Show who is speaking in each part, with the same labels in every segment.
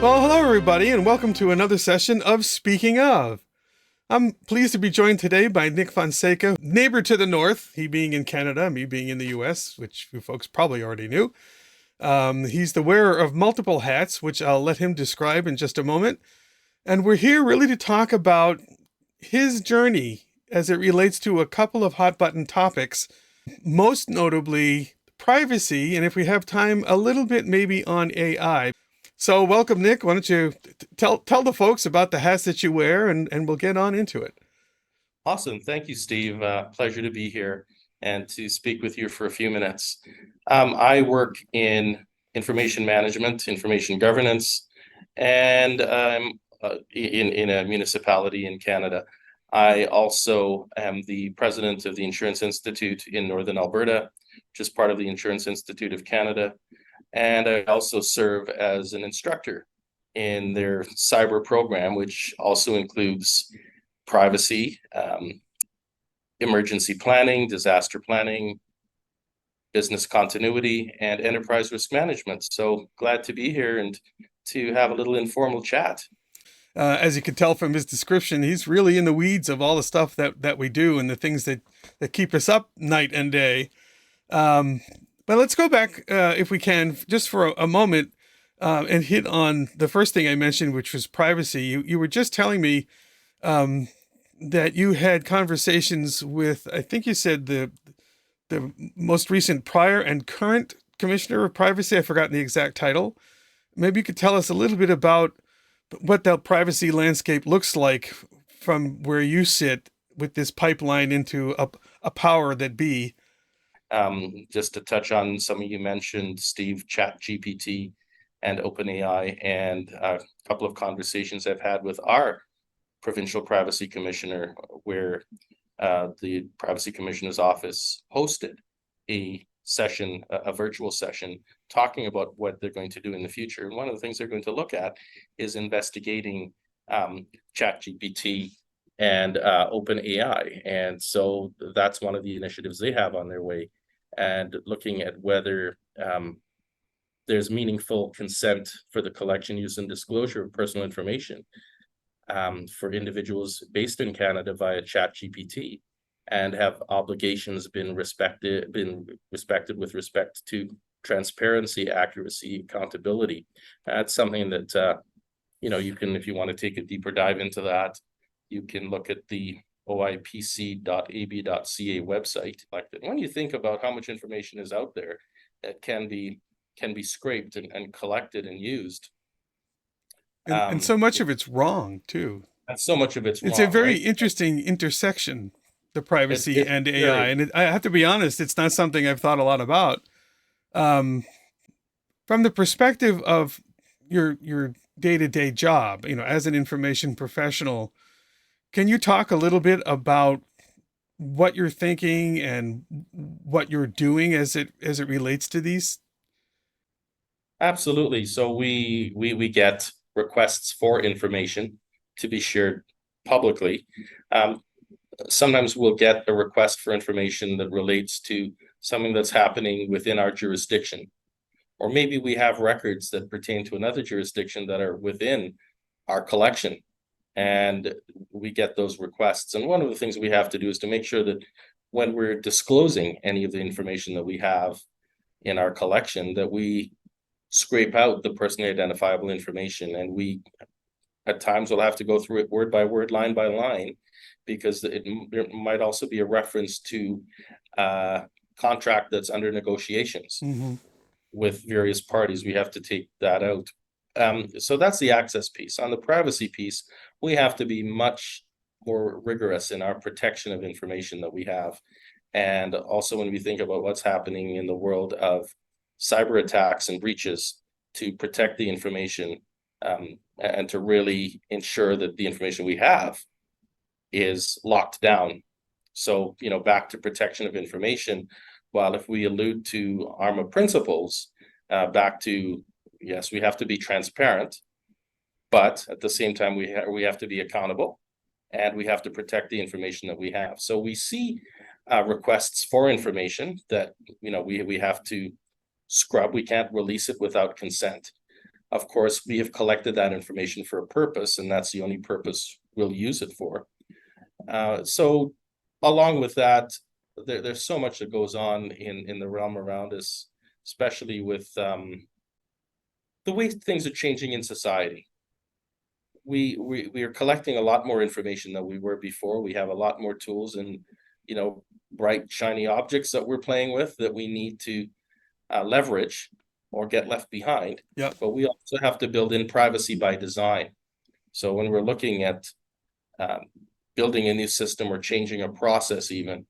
Speaker 1: Well, hello, everybody, and welcome to another session of Speaking of. I'm pleased to be joined today by Nick Fonseca, neighbor to the north, he being in Canada, me being in the US, which you folks probably already knew. He's the wearer of multiple hats, which I'll let him describe in just a moment. And we're here really to talk about his journey as it relates to a couple of hot button topics, most notably privacy, and if we have time, a little bit maybe on AI. So welcome, Nick. Why don't you tell the folks about the hats that you wear, and we'll get on into it.
Speaker 2: Awesome. Thank you, Steve. Pleasure to be here and to speak with you for a few minutes. I work in information management, information governance, and in a municipality in Canada. I also am the president of the Insurance Institute in Northern Alberta, which is part of the Insurance Institute of Canada. And I also serve as an instructor in their cyber program, which also includes privacy, emergency planning, disaster planning, business continuity, and enterprise risk management. So glad to be here and to have a little informal chat.
Speaker 1: As you can tell from his description, he's really in the weeds of all the stuff that we do and the things that keep us up night and day. But let's go back, if we can, just for a moment, and hit on the first thing I mentioned, which was privacy. You were just telling me that you had conversations with, I think you said the most recent prior and current commissioner of privacy. I've forgotten the exact title. Maybe you could tell us a little bit about what that privacy landscape looks like from where you sit with this pipeline into a power that be.
Speaker 2: Just to touch on some of you mentioned, Steve, ChatGPT and OpenAI, and a couple of conversations I've had with our provincial privacy commissioner, where the privacy commissioner's office hosted a session, a virtual session, talking about what they're going to do in the future. And one of the things they're going to look at is investigating ChatGPT and OpenAI. And so that's one of the initiatives they have on their way, and looking at whether there's meaningful consent for the collection, use, and disclosure of personal information for individuals based in Canada via ChatGPT, and have obligations been respected with respect to transparency, accuracy, accountability. That's something that you can, if you want to take a deeper dive into that, you can look at the oipc.ab.ca website. Like, when you think about how much information is out there that can be scraped and collected and used,
Speaker 1: And so much of it's wrong too.
Speaker 2: and so much of it's
Speaker 1: It's a
Speaker 2: wrong,
Speaker 1: very
Speaker 2: right?
Speaker 1: interesting intersection, the privacy
Speaker 2: It's
Speaker 1: and AI.
Speaker 2: very
Speaker 1: And I have to be honest, it's not something I've thought a lot about. Um, from the perspective of your day-to-day job, as an information professional, can you talk a little bit about what you're thinking and what you're doing as it relates to these?
Speaker 2: absolutely. So we get requests for information to be shared publicly. Um, Sometimes we'll get a request for information that relates to something that's happening within our jurisdiction, or maybe we have records that pertain to another jurisdiction that are within our collection, and we get those requests. And one of the things we have to do is to make sure that when we're disclosing any of the information that we have in our collection, that we scrape out the personally identifiable information, and we at times will have to go through it word by word, line by line, because there might also be a reference to contract that's under negotiations
Speaker 1: Mm-hmm.
Speaker 2: with various parties. We have to take that out. So that's the access piece. On the privacy piece, we have to be much more rigorous in our protection of information that we have. And also, when we think about what's happening in the world of cyber attacks and breaches, to protect the information, and to really ensure that the information we have is locked down. So, back to protection of information, while if we allude to ARMA principles, back to, yes, we have to be transparent, but at the same time, we have to be accountable, and we have to protect the information that we have. So we see requests for information that we have to scrub. We can't release it without consent. Of course, we have collected that information for a purpose, and that's the only purpose we'll use it for. So along with that, there's so much that goes on in the realm around us, especially with the way things are changing in society. We are collecting a lot more information than we were before. We have a lot more tools and, bright, shiny objects that we're playing with that we need to leverage or get left behind.
Speaker 1: Yeah.
Speaker 2: But we also have to build in privacy by design. So when we're looking at building a new system or changing a process even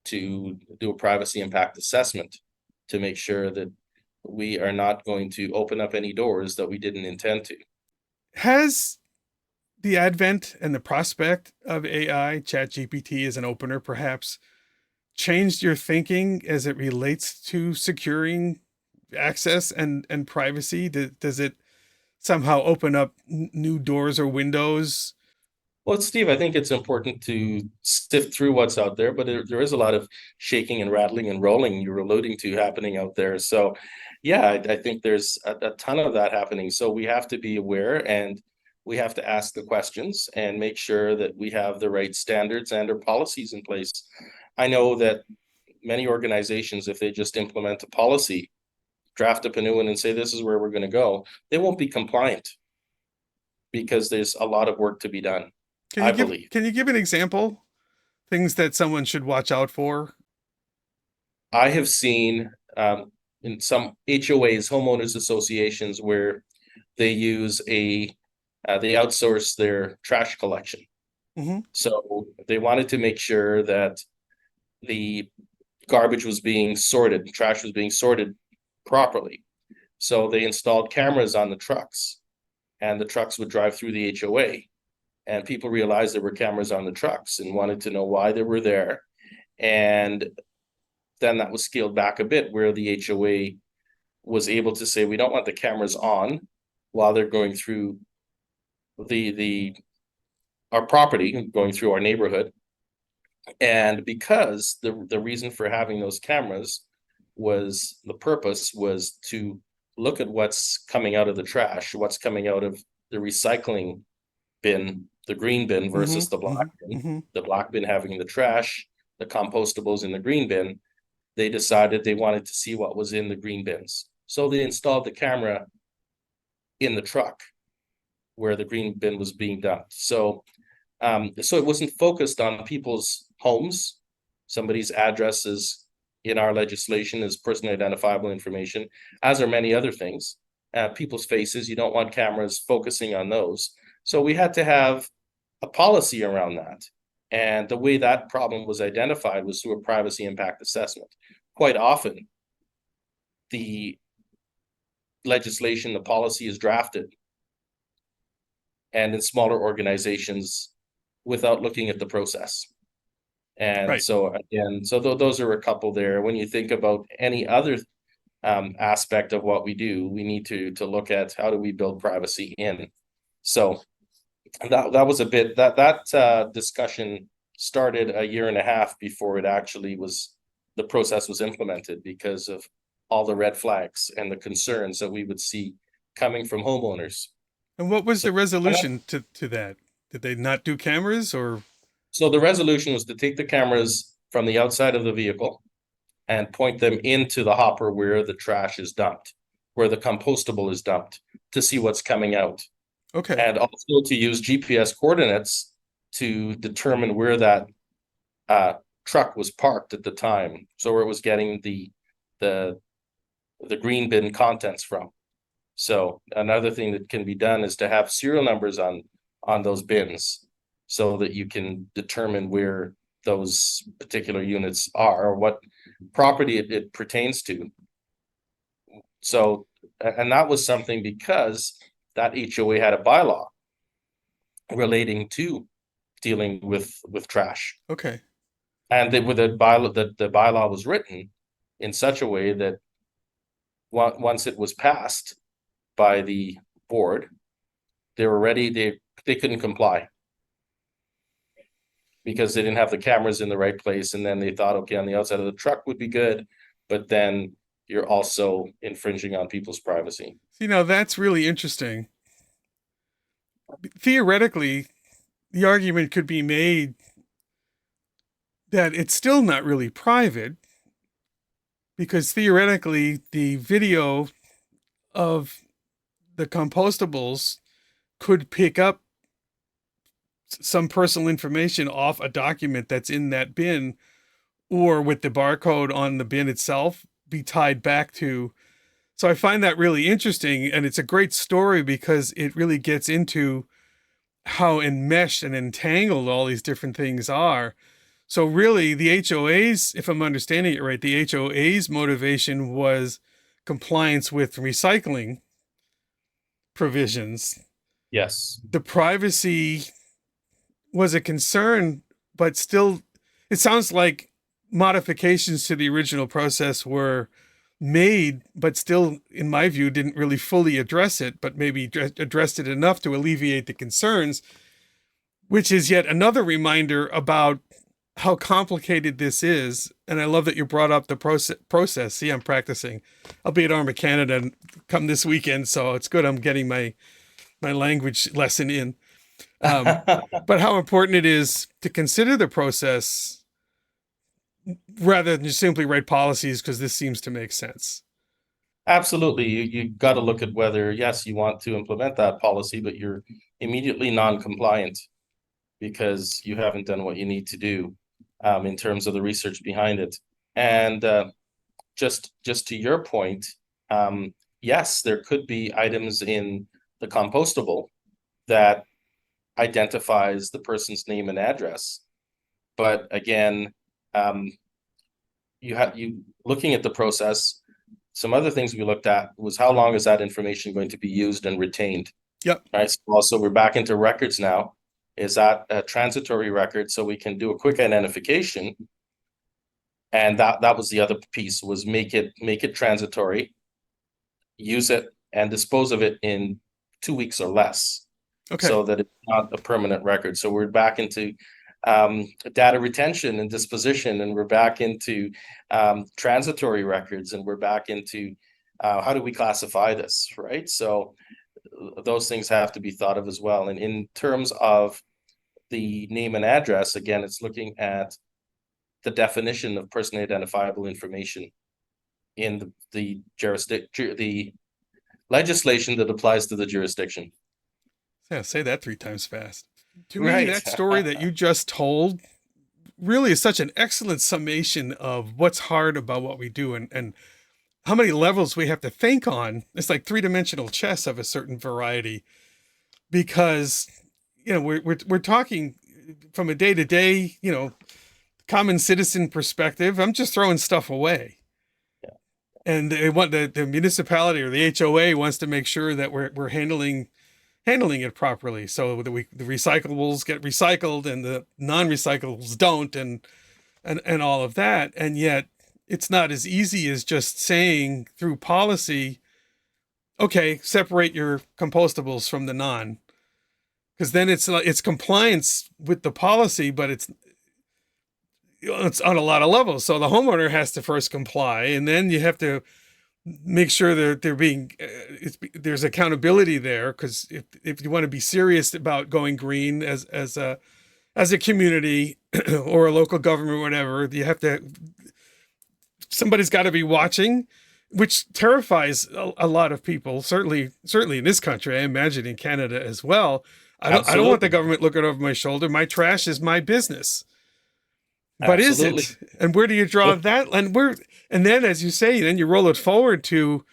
Speaker 2: to do a privacy impact assessment to make sure that we are not going to open up any doors that we didn't intend to.
Speaker 1: Has the advent and the prospect of AI, ChatGPT as an opener, perhaps changed your thinking as it relates to securing access and privacy? Does it somehow open up new doors or windows?
Speaker 2: Well, Steve, I think it's important to sift through what's out there, but there is a lot of shaking and rattling and rolling you're alluding to happening out there. So, yeah, I think there's a ton of that happening. So we have to be aware and we have to ask the questions and make sure that we have the right standards and our policies in place. I know that many organizations, if they just implement a policy, draft up a new one and say, this is where we're going to go, they won't be compliant because there's a lot of work to be done. I believe.
Speaker 1: Can you give an example? Things that someone should watch out for?
Speaker 2: I have seen in some HOAs, homeowners associations, where they use they outsource their trash collection.
Speaker 1: Mm-hmm.
Speaker 2: So they wanted to make sure that the garbage was being sorted, trash was being sorted properly. So they installed cameras on the trucks, and the trucks would drive through the HOA. And people realized there were cameras on the trucks and wanted to know why they were there. And then that was scaled back a bit, where the HOA was able to say, we don't want the cameras on while they're going through our property, going through our neighborhood. And because the reason for having those cameras was, the purpose was to look at what's coming out of the trash, what's coming out of the recycling bin, the green bin versus the black bin,
Speaker 1: Mm-hmm.
Speaker 2: the black bin having the trash, the compostables in the green bin. They decided they wanted to see what was in the green bins. So they installed the camera in the truck where the green bin was being dumped. So it wasn't focused on people's homes. Somebody's addresses in our legislation is personally identifiable information, as are many other things. People's faces, you don't want cameras focusing on those. So we had to have a policy around that. And the way that problem was identified was through a privacy impact assessment. Quite often, the legislation, the policy is drafted, and in smaller organizations, without looking at the process. And
Speaker 1: Right.
Speaker 2: so again, those are a couple there. When you think about any other aspect of what we do, we need to look at how do we build privacy in. So that was a bit that discussion started a year and a half before it actually was, the process was implemented, because of all the red flags and the concerns that we would see coming from homeowners.
Speaker 1: And what was the resolution to that? Did they not do cameras or?
Speaker 2: So the resolution was to take the cameras from the outside of the vehicle and point them into the hopper where the trash is dumped, where the compostable is dumped, to see what's coming out.
Speaker 1: Okay.
Speaker 2: And also to use GPS coordinates to determine where that truck was parked at the time, so where it was getting the green bin contents from. So another thing that can be done is to have serial numbers on those bins, so that you can determine where those particular units are or what property it pertains to. So, and that was something because that HOA had a bylaw relating to dealing with trash.
Speaker 1: Okay.
Speaker 2: And with the bylaw was written in such a way that once it was passed by the board, they were ready, they couldn't comply because they didn't have the cameras in the right place. And then they thought, okay, on the outside of the truck would be good, but then you're also infringing on people's privacy.
Speaker 1: You know, that's really interesting. Theoretically, the argument could be made that it's still not really private because theoretically the video of the compostables could pick up some personal information off a document that's in that bin, or with the barcode on the bin itself be tied back to. So I find that really interesting, and it's a great story because it really gets into how enmeshed and entangled all these different things are. So really the HOA's, if I'm understanding it right, the HOA's motivation was compliance with recycling provisions.
Speaker 2: Yes.
Speaker 1: The privacy was a concern, but still, it sounds like modifications to the original process were made, but still, in my view, didn't really fully address it, but maybe addressed it enough to alleviate the concerns, which is yet another reminder about how complicated this is. And I love that you brought up the process. See, I'm practicing. I'll be at Arma Canada come this weekend, so it's good I'm getting my language lesson in. But how important it is to consider the process rather than just simply write policies because this seems to make sense.
Speaker 2: Absolutely. You got to look at whether, yes, you want to implement that policy, but you're immediately non-compliant because you haven't done what you need to do in terms of the research behind it. And just to your point, yes, there could be items in the compostable that identifies the person's name and address. But again, you looking at the process, some other things we looked at was how long is that information going to be used and retained?
Speaker 1: Yep.
Speaker 2: Right. So also we're back into records now. Is that a transitory record so we can do a quick identification? And that was the other piece, was make it transitory, use it and dispose of it in 2 weeks or less.
Speaker 1: Okay.
Speaker 2: So that it's not a permanent record. So we're back into data retention and disposition, and we're back into transitory records, and we're back into how do we classify this, right? So those things have to be thought of as well. And in terms of the name and address, again, it's looking at the definition of personally identifiable information in the legislation that applies to the jurisdiction.
Speaker 1: Yeah, say that 3 times fast. To
Speaker 2: Right.
Speaker 1: me, that story that you just told really is such an excellent summation of what's hard about what we do and how many levels we have to think on. It's like 3-dimensional chess of a certain variety, because we're talking from a day-to-day, common citizen perspective. I'm just throwing stuff away.
Speaker 2: Yeah.
Speaker 1: And they want the municipality or the HOA wants to make sure that we're handling it properly, so that the recyclables get recycled and the non-recyclables don't, and all of that. And yet it's not as easy as just saying through policy, okay, separate your compostables from the non, because then it's compliance with the policy, but it's on a lot of levels. So the homeowner has to first comply, and then you have to make sure they're being there's accountability there, because if you want to be serious about going green as a community or a local government or whatever, you have to, somebody's got to be watching, which terrifies a lot of people, certainly in this country. I imagine in Canada as well. I don't want the government looking over my shoulder. My trash is my business. But
Speaker 2: Absolutely.
Speaker 1: is it? And where do you draw that? And then, as you say, then you roll it forward to,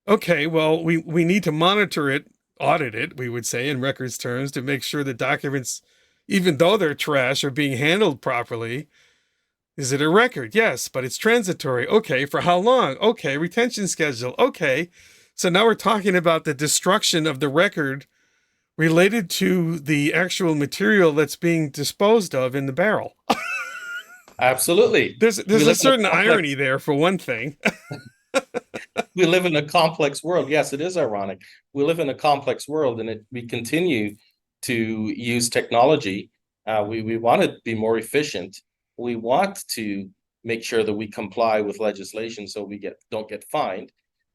Speaker 1: okay, well, we need to monitor it, audit it, we would say in records terms, to make sure the documents, even though they're trash, are being handled properly. Is it a record? Yes, but it's transitory. Okay, for how long? Okay, retention schedule. Okay. So now we're talking about the destruction of the record related to the actual material that's being disposed of in the barrel.
Speaker 2: Absolutely.
Speaker 1: There's a certain irony there, for one thing.
Speaker 2: We live in a complex world. Yes, it is ironic. We live in a complex world, and we continue to use technology. We want to be more efficient. We want to make sure that we comply with legislation so we don't get fined.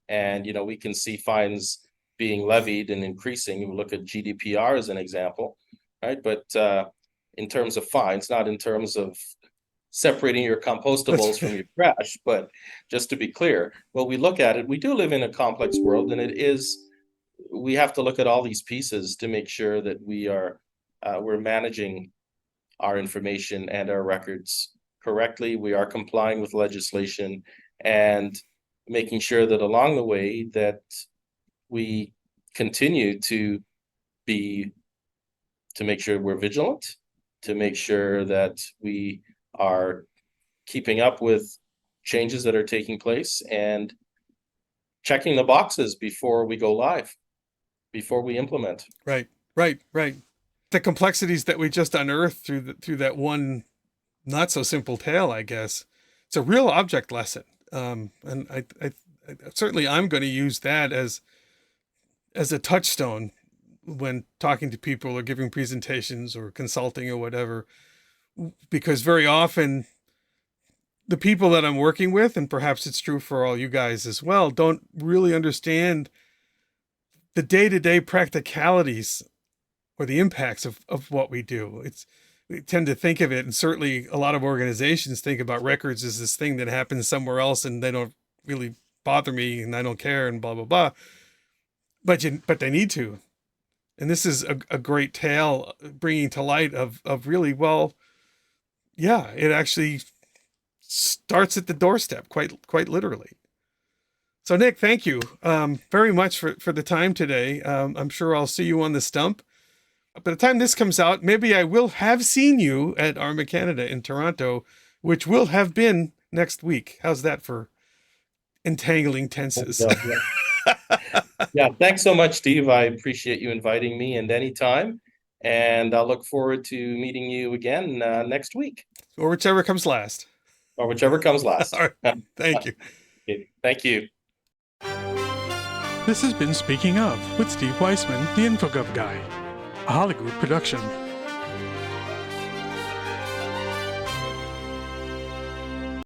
Speaker 2: And, we can see fines being levied and increasing. We look at GDPR as an example, right? But in terms of fines, not in terms of separating your compostables from your trash, but just to be clear, when we look at it, we do live in a complex world, and we have to look at all these pieces to make sure that we're managing our information and our records correctly. We are complying with legislation and making sure that along the way that we continue to make sure we're vigilant, to make sure that we are keeping up with changes that are taking place and checking the boxes before we go live, before we implement.
Speaker 1: Right. The complexities that we just unearthed through that one not so simple tale, I guess. It's a real object lesson. And I certainly I'm going to use that as a touchstone when talking to people or giving presentations or consulting or whatever, because very often the people that I'm working with, and perhaps it's true for all you guys as well, don't really understand the day-to-day practicalities or the impacts of what we do. We tend to think of it, and certainly a lot of organizations think about records as this thing that happens somewhere else and they don't really bother me and I don't care and blah, blah, blah. But they need to. And this is a great tale bringing to light of really, well, yeah, it actually starts at the doorstep, quite literally. So Nick, thank you very much for the time today. I'm sure I'll see you on the stump. By the time this comes out, maybe I will have seen you at ARMA Canada in Toronto, which will have been next week. How's that for entangling tenses?
Speaker 2: Yeah, thanks so much, Steve. I appreciate you inviting me, and anytime. And I'll look forward to meeting you again next week.
Speaker 1: Or whichever comes last.
Speaker 2: Or whichever comes last.
Speaker 1: All right. Thank you.
Speaker 2: Okay. Thank you.
Speaker 1: This has been Speaking Of with Steve Weissman, the InfoGov Guy, a Hollywood production.